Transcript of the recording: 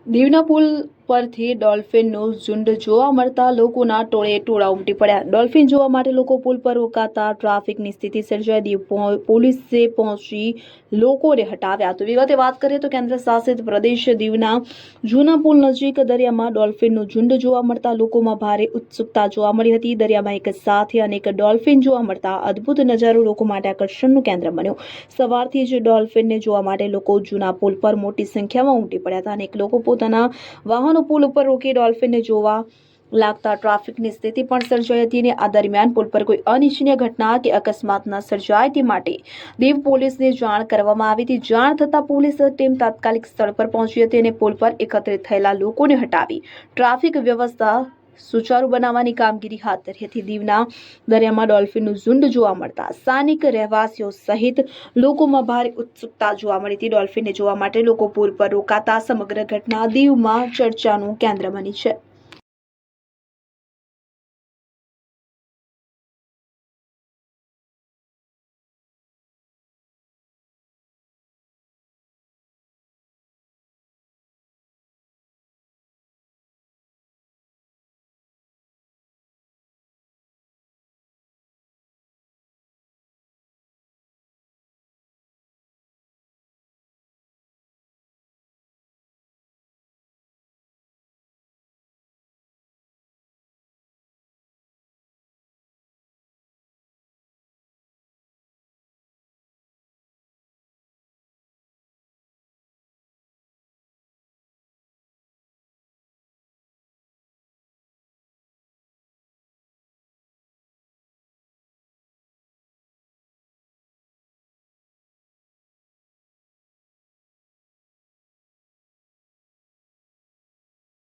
દીવના પુલ પરથી ડોલ્ફિનનું ઝુંડ જોવા મળતા લોકોના ટોળે ટોળા ઉમટી પડ્યા। ડોલ્ફિન જોવા માટે લોકો પુલ પર રોકાતા ટ્રાફિકની સ્થિતિ સર્જાઈ। દીવ પોલીસે પહોંચી લોકોને હટાવ્યા। તો વિગતે વાત કરીએ તો કેન્દ્ર શાસિત પ્રદેશ દીવના જૂના પુલ નજીક દરિયામાં ડોલ્ફિનનું ઝુંડ જોવા મળતા લોકોમાં ભારે ઉત્સુકતા જોવા મળી હતી। દરિયામાં એક સાથે અનેક ડોલ્ફિન જોવા મળતા અદ્ભુત નજારો લોકો માટે આકર્ષણનું કેન્દ્ર બન્યો। સવારથી જ ડોલ્ફિનને જોવા માટે લોકો જૂના પુલ પર મોટી સંખ્યામાં ઉમટી પડ્યા હતા। અનેક લોકો પોતાના વાહનો પુલ ઉપર રોકી ડોલ્ફિનને જોવા લાગતા ટ્રાફિકની સ્થિતિ પણ સર્જાઈ હતી। અને આ દરમિયાન પુલ પર કોઈ અનિચ્છનીય ઘટના કે અકસ્માત ન સર્જાય તે માટે દીવ પોલીસને જાણ કરવામાં આવી હતી। જાણ થતાં પોલીસ ટીમ તાત્કાલિક સ્થળ પર પહોંચી હતી અને પુલ પર એકત્રિત થયેલા લોકોને હટાવી ટ્રાફિક વ્યવસ્થા સુચારુ બનાવવાની કામગીરી હાથ ધરી હતી। દીવના દરિયામાં ડોલ્ફિનનું ઝુંડ જોવા મળતા સ્થાનિક રહેવાસીઓ સહિત લોકોમાં ભારે ઉત્સુકતા જોવા મળી હતી। ડોલ્ફિનને જોવા માટે લોકો પુલ પર રોકાતા સમગ્ર ઘટના દીવમાં ચર્ચાનું કેન્દ્ર બની છે।